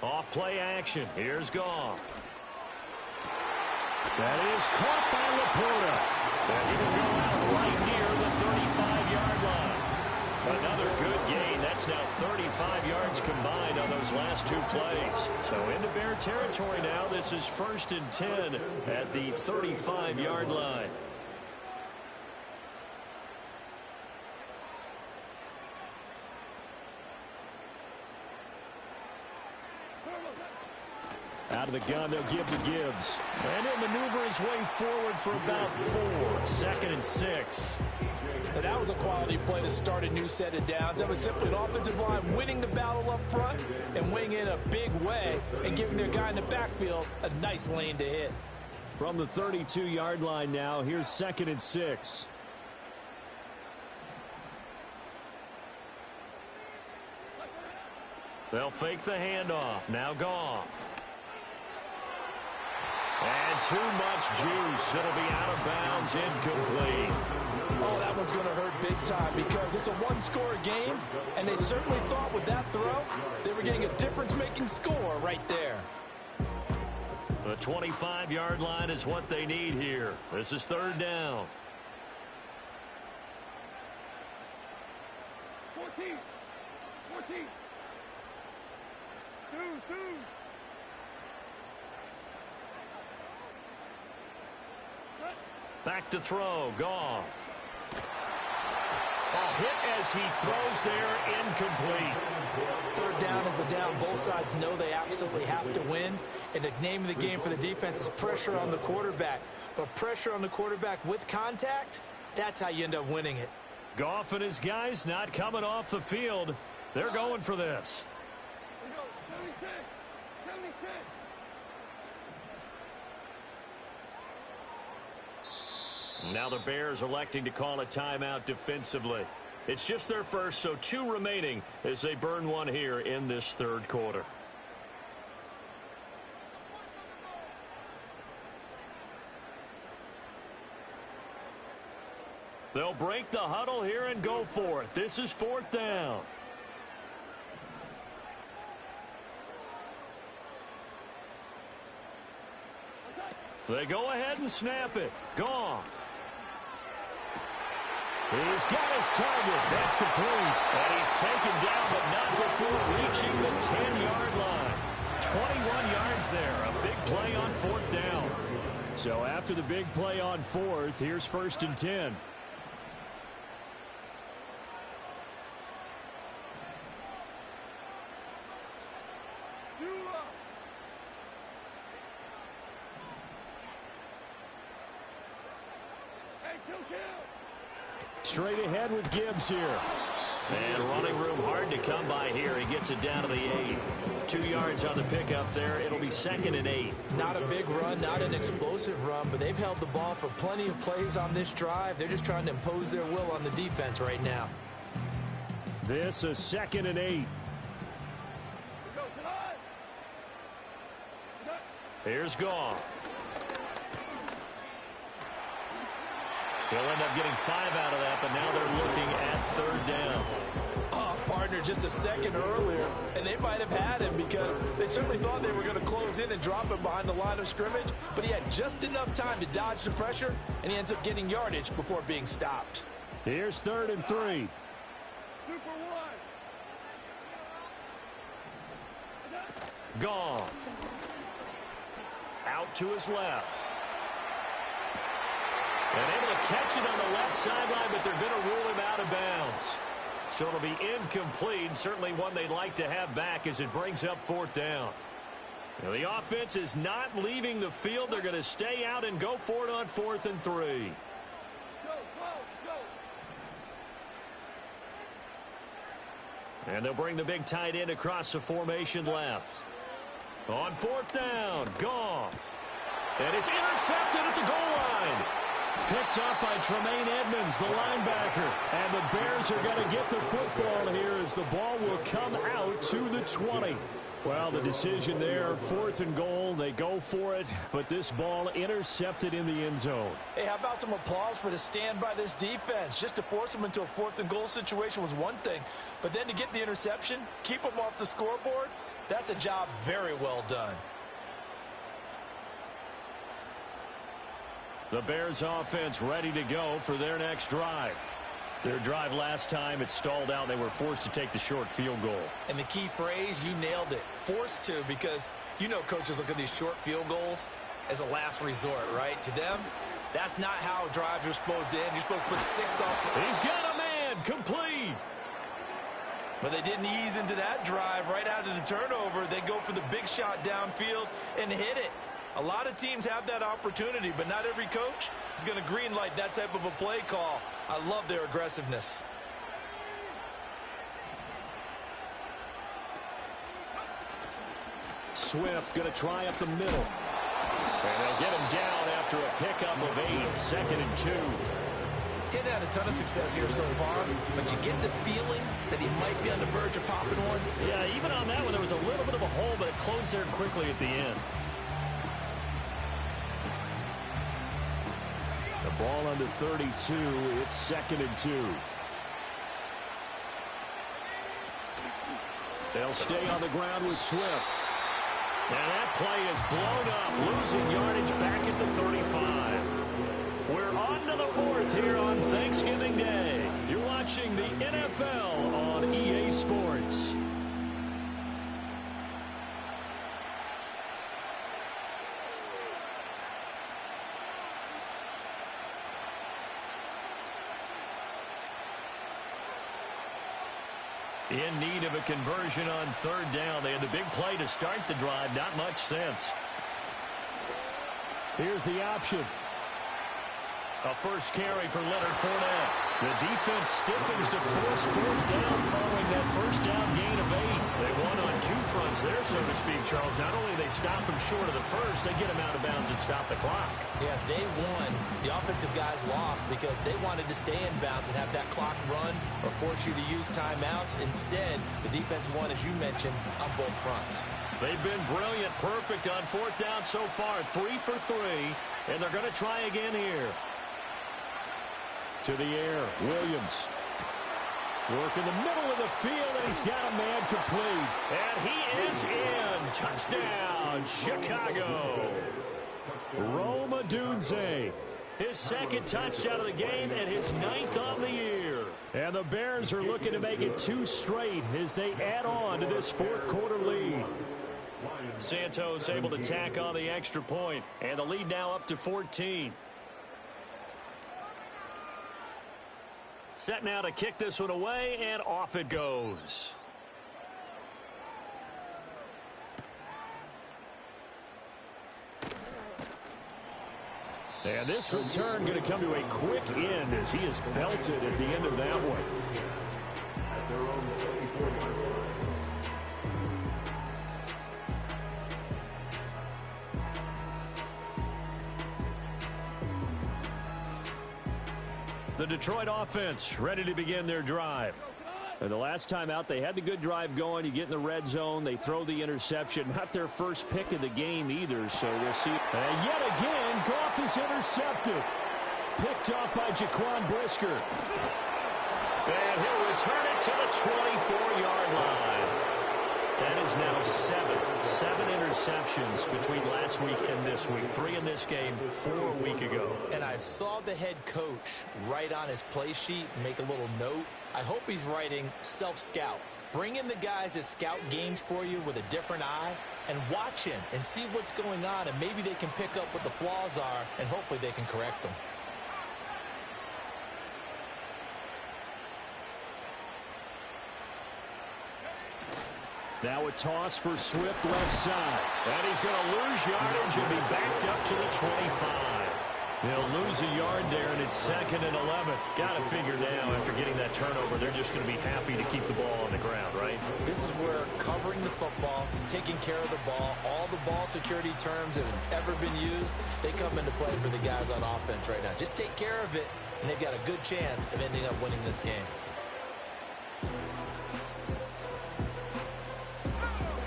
Off play action. Here's Goff. That is caught by Laporta. And he will go out right near the 35-yard line. Another good gain. That's now 35 yards combined on those last 2 plays. So into Bear territory now. This is 1st and 10 at the 35-yard line. Out of the gun, they'll give to Gibbs. And he'll maneuver his way forward for about 4. 2nd and 6. And that was a quality play to start a new set of downs. That was simply an offensive line winning the battle up front and winning in a big way and giving their guy in the backfield a nice lane to hit. From the 32-yard line now, here's 2nd and 6. They'll fake the handoff. Now Goff. And too much juice. It'll be out of bounds, incomplete. Oh, that one's going to hurt big time because it's a one-score game, and they certainly thought with that throw they were getting a difference-making score right there. The 25-yard line is what they need here. This is 3rd down. 14. 14. 2. Back to throw. Goff. A hit as he throws there, incomplete. 3rd down is the down. Both sides know they absolutely have to win. And the name of the game for the defense is pressure on the quarterback. But pressure on the quarterback with contact, that's how you end up winning it. Goff and his guys not coming off the field. They're going for this. 76. 76. Now the Bears electing to call a timeout defensively. It's just their first, so 2 remaining as they burn one here in this 3rd quarter. They'll break the huddle here and go for it. This is 4th down. They go ahead and snap it. Goff. He's got his target. That's complete. And he's taken down, but not before reaching the 10-yard line. 21 yards there. A big play on 4th down. So after the big play on 4th, here's 1st and 10. Straight ahead with Gibbs here. And running room hard to come by here. He gets it down to the 8. 2 yards on the pickup there. It'll be 2nd and 8. Not a big run, not an explosive run, but they've held the ball for plenty of plays on this drive. They're just trying to impose their will on the defense right now. This is 2nd and 8. Here's Goff. He'll end up getting 5 out of that, but now they're looking at 3rd down. Oh, partner, just a second earlier, and they might have had him because they certainly thought they were going to close in and drop him behind the line of scrimmage, but he had just enough time to dodge the pressure, and he ends up getting yardage before being stopped. Here's 3rd and 3. Goff. Out to his left. And able to catch it on the left sideline, but they're going to rule him out of bounds. So it'll be incomplete. Certainly one they'd like to have back as it brings up 4th down. Now the offense is not leaving the field. They're going to stay out and go for it on 4th and 3. And they'll bring the big tight end across the formation left. On 4th down, Goff. And it's intercepted at the goal line. Picked up by Tremaine Edmonds, the linebacker. And the Bears are going to get the football here as the ball will come out to the 20. Well, the decision there, 4th and goal. They go for it, but this ball intercepted in the end zone. Hey, how about some applause for the stand by this defense? Just to force them into a 4th and goal situation was one thing, but then to get the interception, keep them off the scoreboard, that's a job very well done. The Bears offense ready to go for their next drive. Their drive last time, it stalled out. They were forced to take the short field goal. And the key phrase, you nailed it, forced to, because you know coaches look at these short field goals as a last resort, right? To them, that's not how drives are supposed to end. You're supposed to put 6 on. He's got a man, complete. But they didn't ease into that drive right out of the turnover. They go for the big shot downfield and hit it. A lot of teams have that opportunity, but not every coach is going to green light that type of a play call. I love their aggressiveness. Swift going to try up the middle. And they'll get him down after a pickup of 8, 2nd and 2. He's had a ton of success here so far, but you get the feeling that he might be on the verge of popping one. Yeah, even on that one, there was a little bit of a hole, but it closed there quickly at the end. The ball under 32. It's 2nd and 2. They'll stay on the ground with Swift. And that play is blown up, losing yardage back at the 35. We're on to the 4th here on Thanksgiving Day. You're watching the NFL on EA Sports. In need of a conversion on 3rd down. They had the big play to start the drive. Not much sense. Here's the option. A first carry for Leonard Fournette. The defense stiffens to force 4th down following that first down gain of 8. They won on 2 fronts there, so to speak, Charles. Not only they stop him short of the first, they get him out of bounds and stop the clock. Yeah, they won. The offensive guys lost because they wanted to stay in bounds and have that clock run or force you to use timeouts. Instead, the defense won, as you mentioned, on both fronts. They've been brilliant, perfect on 4th down so far. 3 for 3, and they're going to try again here. To the air, Williams. Work in the middle of the field, and he's got a man complete. And he is in. Touchdown, Chicago. Rome Odunze. His 2nd touchdown of the game and his 9th on the year. And the Bears are looking to make it 2 straight as they add on to this 4th quarter lead. Santos able to tack on the extra point, and the lead now up to 14. Set now to kick this one away, and off it goes. And this return going to come to a quick end as he is belted at the end of that one. The Detroit offense ready to begin their drive. And the last time out, they had the good drive going. You get in the red zone, they throw the interception. Not their first pick of the game either, so we'll see. And yet again, Goff is intercepted. Picked off by Jaquan Brisker. And he'll return it to the 24-yard line. That is now 7 interceptions between last week and this week. 3 in this game, 4 a week ago. And I saw the head coach write on his play sheet, make a little note. I hope he's writing self-scout. Bring in the guys that scout games for you with a different eye and watch him and see what's going on, and maybe they can pick up what the flaws are, and hopefully they can correct them. Now a toss for Swift left side. And he's going to lose yardage and be backed up to the 25. They'll lose a yard there, and it's 2nd and 11. Got to figure now, after getting that turnover, they're just going to be happy to keep the ball on the ground, right? This is where covering the football, taking care of the ball, all the ball security terms that have ever been used, they come into play for the guys on offense right now. Just take care of it, and they've got a good chance of ending up winning this game.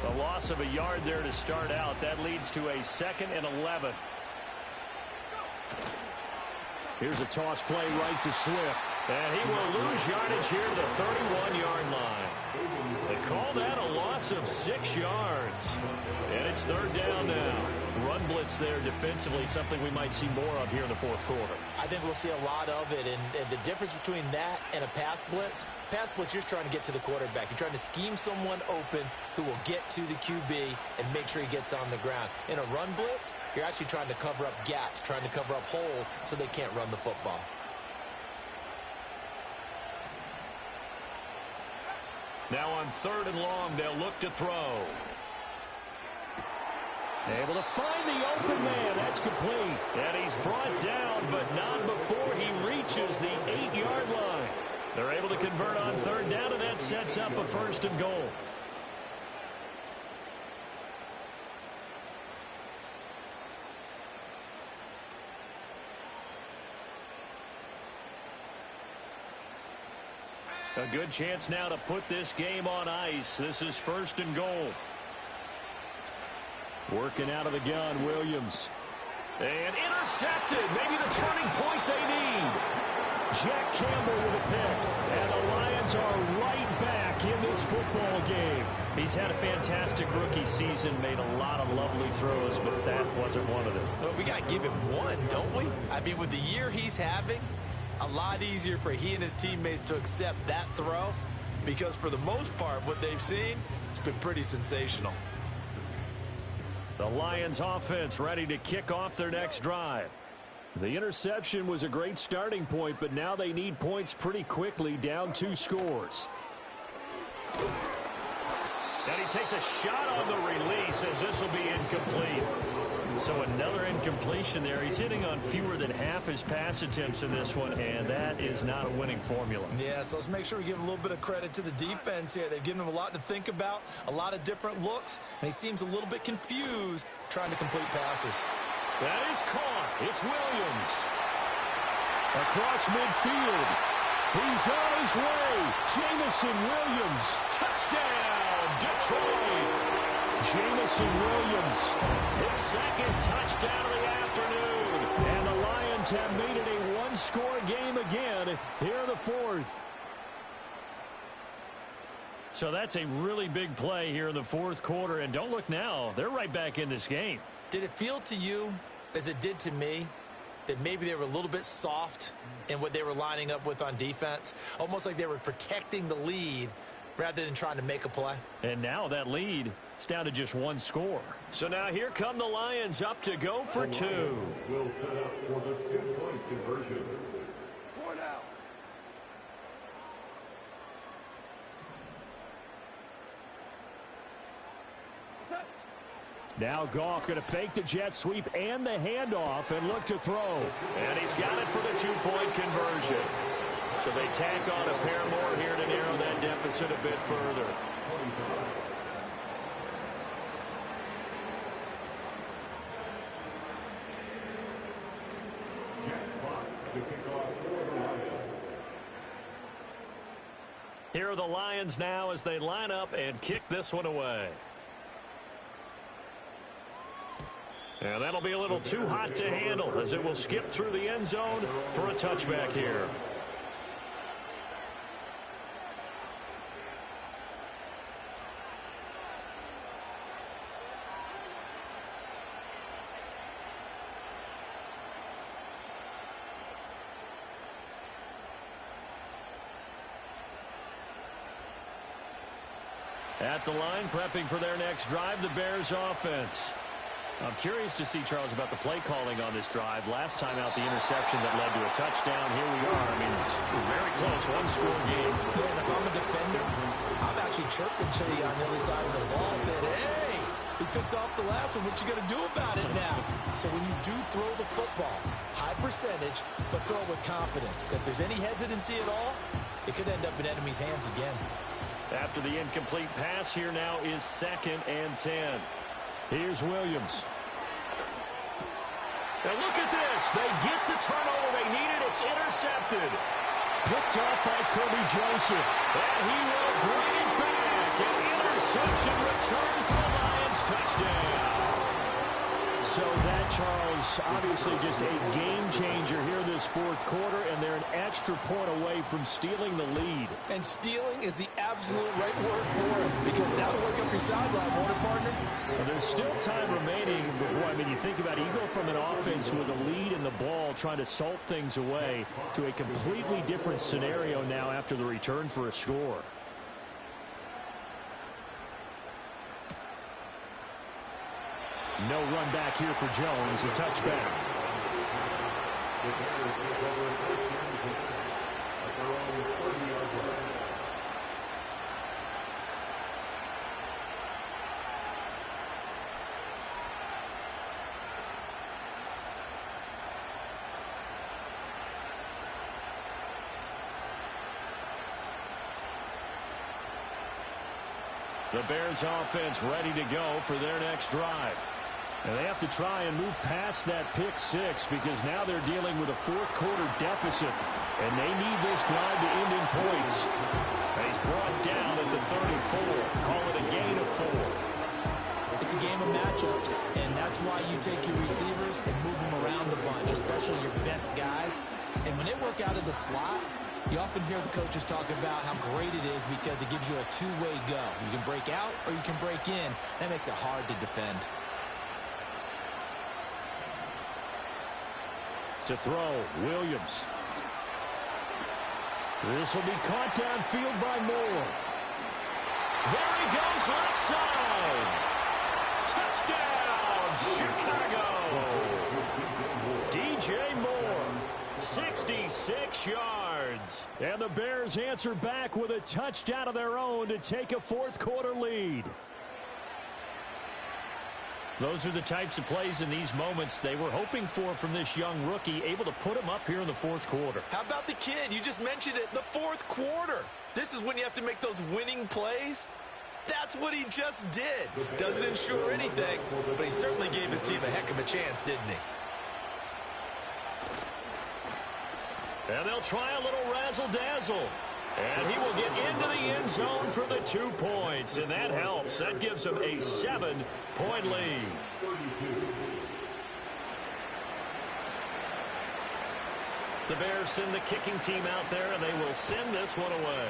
A loss of a yard there to start out. That leads to a 2nd and 11. Here's a toss play right to Swift. And he will lose yardage here to the 31-yard line. They call that a loss of 6 yards. And it's 3rd down now. Run blitz there defensively, something we might see more of here in the 4th quarter. I think we'll see a lot of it, and the difference between that and a pass blitz, you're just trying to get to the quarterback. You're trying to scheme someone open who will get to the QB and make sure he gets on the ground. In a run blitz, you're actually trying to cover up gaps, trying to cover up holes so they can't run the football. Now on 3rd and long, they'll look to throw. Able to find the open man. That's complete. And he's brought down, but not before he reaches the 8-yard line. They're able to convert on 3rd down, and that sets up a 1st and goal. A good chance now to put this game on ice. This is 1st and goal. Working out of the gun, Williams. And intercepted. Maybe the turning point they need. Jack Campbell with a pick. And the Lions are right back in this football game. He's had a fantastic rookie season, made a lot of lovely throws, but that wasn't one of them. Well, we got to give him one, don't we? I mean, with the year he's having, a lot easier for he and his teammates to accept that throw, because for the most part, what they've seen, it's been pretty sensational. The Lions offense ready to kick off their next drive. The interception was a great starting point, but now they need points pretty quickly, down 2 scores. And he takes a shot on the release as this will be incomplete. So another incompletion there. He's hitting on fewer than half his pass attempts in this one, and that is not a winning formula. Yeah, so let's make sure we give a little bit of credit to the defense here. They've given him a lot to think about, a lot of different looks, and he seems a little bit confused trying to complete passes. That is caught. It's Williams. Across midfield. He's on his way. Jamison Williams. Touchdown, Detroit. Jamison Williams, his 2nd touchdown of the afternoon. And the Lions have made it a 1-score game again here in the 4th. So that's a really big play here in the 4th quarter. And don't look now, they're right back in this game. Did it feel to you, as it did to me, that maybe they were a little bit soft in what they were lining up with on defense? Almost like they were protecting the lead rather than trying to make a play. And now that lead is down to just 1 score. So now here come the Lions up to go for 2. Will set up for the 2-point conversion. 4 now. Set. Now Goff going to fake the jet sweep and the handoff and look to throw. And he's got it for the 2-point conversion. So they tack on a pair more here to narrow that deficit a bit further. Here are the Lions now as they line up and kick this one away. And that'll be a little too hot to handle as it will skip through the end zone for a touchback here. At the line, prepping for their next drive, the Bears offense. I'm curious to see, Charles, about the play calling on this drive. Last time out, the interception that led to a touchdown. Here we are. I mean, it's very close, 1-score game. Yeah, and if I'm a defender, I'm actually chirping to you on the other side of the ball and saying, hey, we picked off the last one. What you going to do about it now? So when you do throw the football, high percentage, but throw it with confidence. Because if there's any hesitancy at all, it could end up in enemy's hands again. After the incomplete pass, here now is 2nd and 10. Here's Williams. And look at this. They get the turnover they needed. It's intercepted. Picked off by Kirby Joseph. And he will bring it back. An interception return for the Lions. Touchdown. So that, Charles, obviously just a game changer here this 4th quarter, and they're an extra point away from stealing the lead. And stealing is the absolute right word for it, because that'll work up your sideline, won't it, partner? Well, there's still time remaining, but boy, I mean, you think about it, you go from an offense with a lead in the ball trying to salt things away to a completely different scenario now after the return for a score. No run back here for Jones, a touchback. The Bears offense ready to go for their next drive. And they have to try and move past that pick six because now they're dealing with a fourth-quarter deficit. And they need this drive to end in points. And he's brought down at the 34. Call it a gain of 4. It's a game of matchups, and that's why you take your receivers and move them around a bunch, especially your best guys. And when they work out of the slot, you often hear the coaches talk about how great it is because it gives you a two-way go. You can break out or you can break in. That makes it hard to defend. To throw, Williams. This will be caught downfield by Moore. There he goes, left side. Touchdown, Chicago. DJ Moore, 66 yards. And the Bears answer back with a touchdown of their own to take a fourth-quarter lead. Those are the types of plays in these moments they were hoping for from this young rookie, able to put him up here in the fourth quarter. How about the kid? You just mentioned it, the fourth quarter. This is when you have to make those winning plays. That's what he just did. Doesn't ensure anything, but he certainly gave his team a heck of a chance, didn't he? And they'll try a little razzle-dazzle. And he will get into the end zone for the 2 points. And that helps. That gives him a 7-point lead. The Bears send the kicking team out there, and they will send this one away.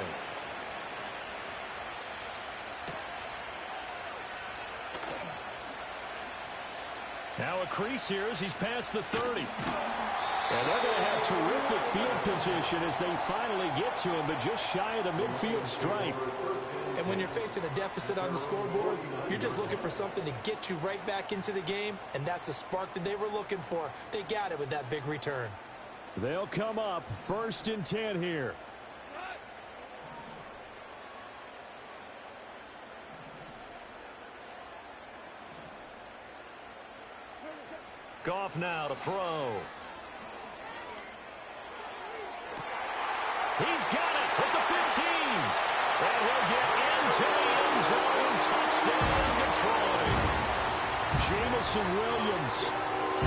Now a crease here as he's past the 30. And they're going to have terrific field position as they finally get to him, but just shy of the midfield stripe. And when you're facing a deficit on the scoreboard, you're just looking for something to get you right back into the game, and that's the spark that they were looking for. They got it with that big return. They'll come up 1st and 10 here. Goff now to throw. He's got it at the 15. And he'll get into the end zone. Touchdown, Detroit. Jamison Williams,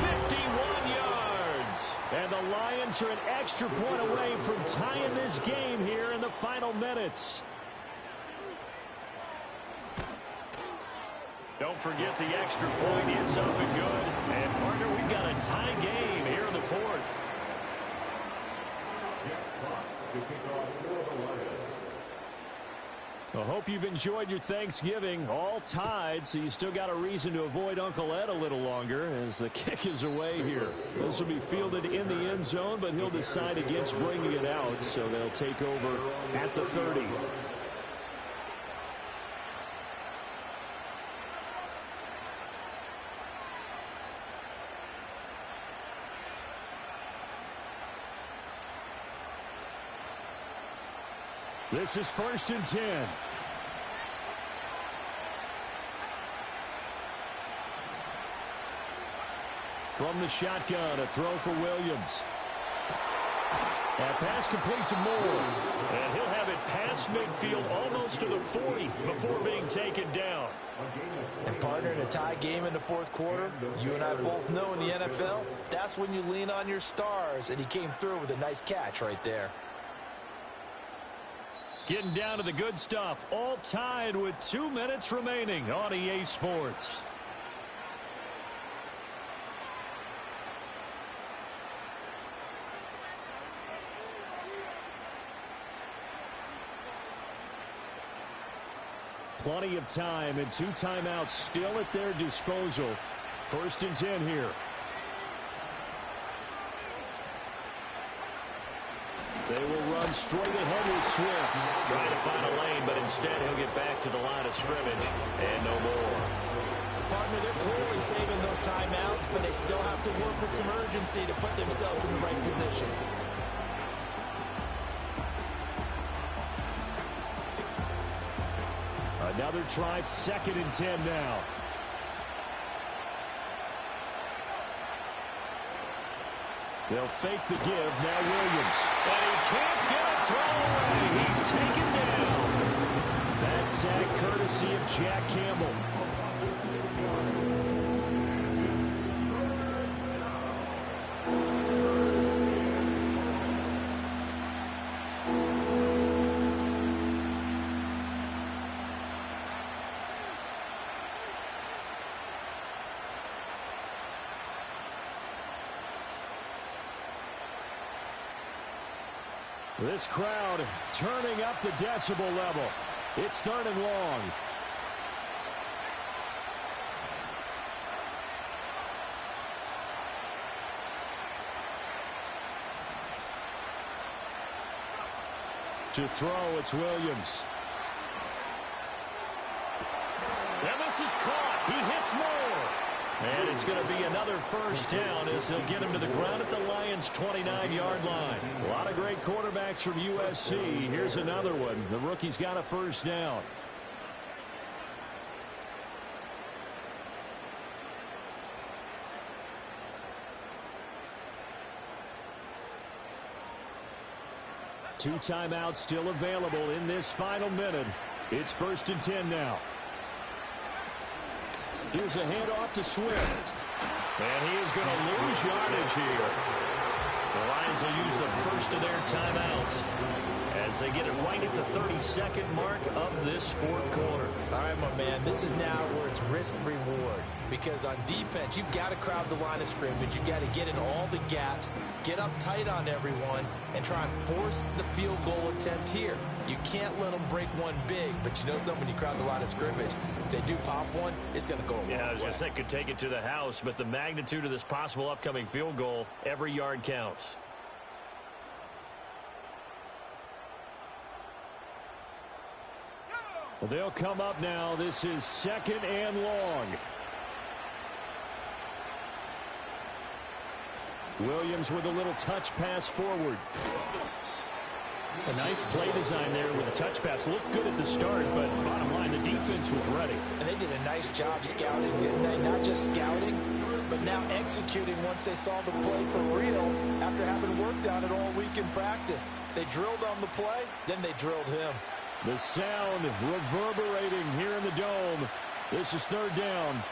51 yards. And the Lions are an extra point away from tying this game here in the final minutes. Don't forget the extra point. It's up and good. And, partner, we've got a tie game here in the fourth. I hope you've enjoyed your Thanksgiving. All tied, so you still got a reason to avoid Uncle Ed a little longer as the kick is away here. This will be fielded in the end zone, but he'll decide against bringing it out, so they'll take over at the 30. This is 1st and 10. From the shotgun, a throw for Williams. That pass complete to Moore. And he'll have it past midfield almost to the 40 before being taken down. And, partner, in a tie game in the fourth quarter, you and I both know in the NFL, that's when you lean on your stars. And he came through with a nice catch right there. Getting down to the good stuff. All tied with 2 minutes remaining on EA Sports. Plenty of time and 2 timeouts still at their disposal. 1st and 10 here. They will run straight ahead with Swift. Trying to find a lane, but instead he'll get back to the line of scrimmage. And no more. Partner, they're clearly saving those timeouts, but they still have to work with some urgency to put themselves in the right position. Another try, 2nd and 10 now. They'll fake the give. Now Williams. And he can't get a throw away. He's taken down. That That sack courtesy of Jack Campbell. This crowd turning up the decibel level. It's 3rd and long. To throw, it's Williams. And this is caught. He hits more. And it's going to be another first down as they'll get him to the ground at the Lions' 29-yard line. A lot of great quarterbacks from USC. Here's another one. The rookie's got a first down. Two timeouts still available in this final minute. It's 1st and 10 now. Here's a handoff to Swift. And he is going to lose yardage here. The Lions will use the first of their timeouts as they get it right at the 32nd mark of this 4th quarter. All right, my man, this is now where it's risk-reward. Because on defense, you've got to crowd the line of scrimmage. You've got to get in all the gaps, get up tight on everyone, and try and force the field goal attempt here. You can't let them break one big, but you know something, when you crowd the line of scrimmage, if they do pop one, it's going to go a long way. Yeah, I was going to say could take it to the house, but the magnitude of this possible upcoming field goal, every yard counts. Well, they'll come up now. This is 2nd and long. Williams with a little touch pass forward. A nice play design there with a touch pass. Looked good at the start, but bottom line, the defense was ready. And they did a nice job scouting, didn't they? Not just scouting, but now executing once they saw the play for real after having worked on it all week in practice. They drilled on the play, then they drilled him. The sound reverberating here in the dome. This is 3rd down.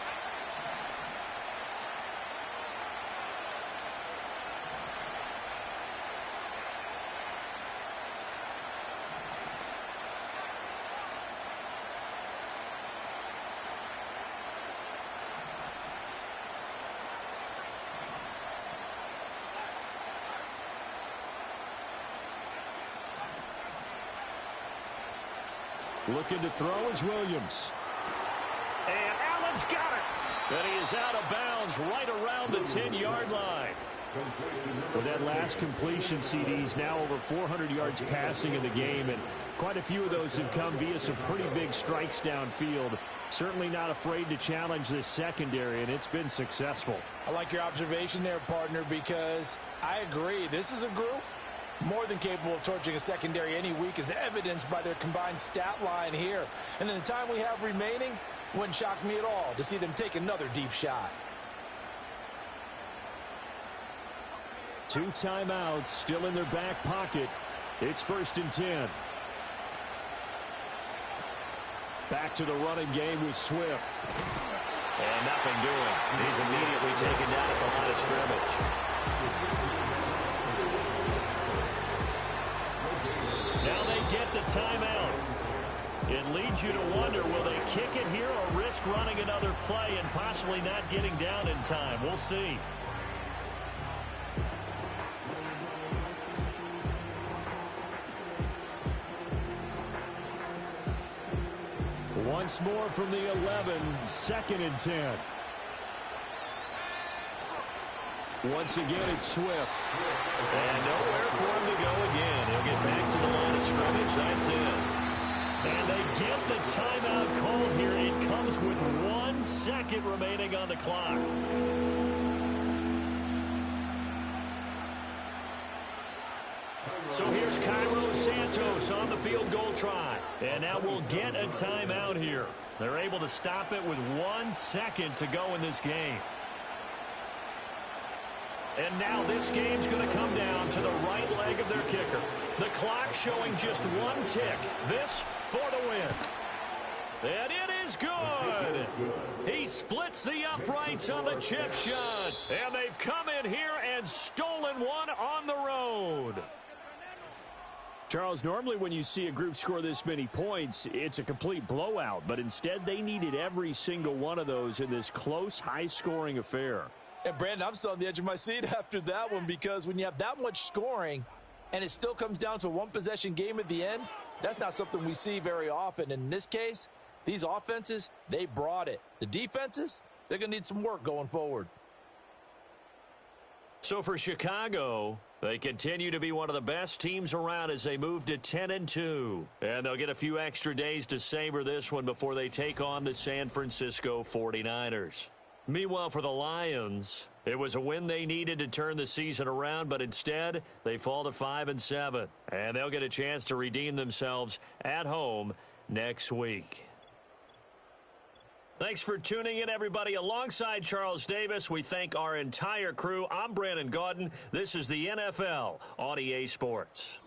Looking to throw is Williams. And Allen's got it. And he is out of bounds right around the 10-yard line. With that last completion, CD's now over 400 yards passing in the game, and quite a few of those have come via some pretty big strikes downfield. Certainly not afraid to challenge this secondary, and it's been successful. I like your observation there, partner, because I agree. This is a group more than capable of torching a secondary any week, as evidenced by their combined stat line here. And in the time we have remaining, it wouldn't shock me at all to see them take another deep shot. 2 timeouts still in their back pocket. It's 1st and 10. Back to the running game with Swift. And nothing doing. He's immediately taken down at the line of scrimmage. Now they get the timeout. It leads you to wonder, will they kick it here or risk running another play and possibly not getting down in time? We'll see. Once more from the 11, 2nd and 10. Once again, it's Swift. And nowhere for him to go again. He'll get back to the line of scrimmage. That's it. And they get the timeout called here. It comes with 1 second remaining on the clock. So here's Cairo Santos on the field goal try. And now we'll get a timeout here. They're able to stop it with 1 second to go in this game. And now this game's going to come down to the right leg of their kicker. The clock showing just 1 tick. This for the win. And it is good. He splits the uprights on the chip shot. And they've come in here and stolen one on the road. Charles, normally when you see a group score this many points, it's a complete blowout. But instead, they needed every single one of those in this close, high-scoring affair. And, Brandon, I'm still on the edge of my seat after that one because when you have that much scoring and it still comes down to a one-possession game at the end, that's not something we see very often. In this case, these offenses, they brought it. The defenses, they're going to need some work going forward. So for Chicago, they continue to be one of the best teams around as they move to 10-2. And they'll get a few extra days to savor this one before they take on the San Francisco 49ers. Meanwhile, for the Lions, it was a win they needed to turn the season around, but instead, they fall to 5-7. And they'll get a chance to redeem themselves at home next week. Thanks for tuning in, everybody. Alongside Charles Davis, we thank our entire crew. I'm Brandon Gaudin. This is the NFL on EA Sports.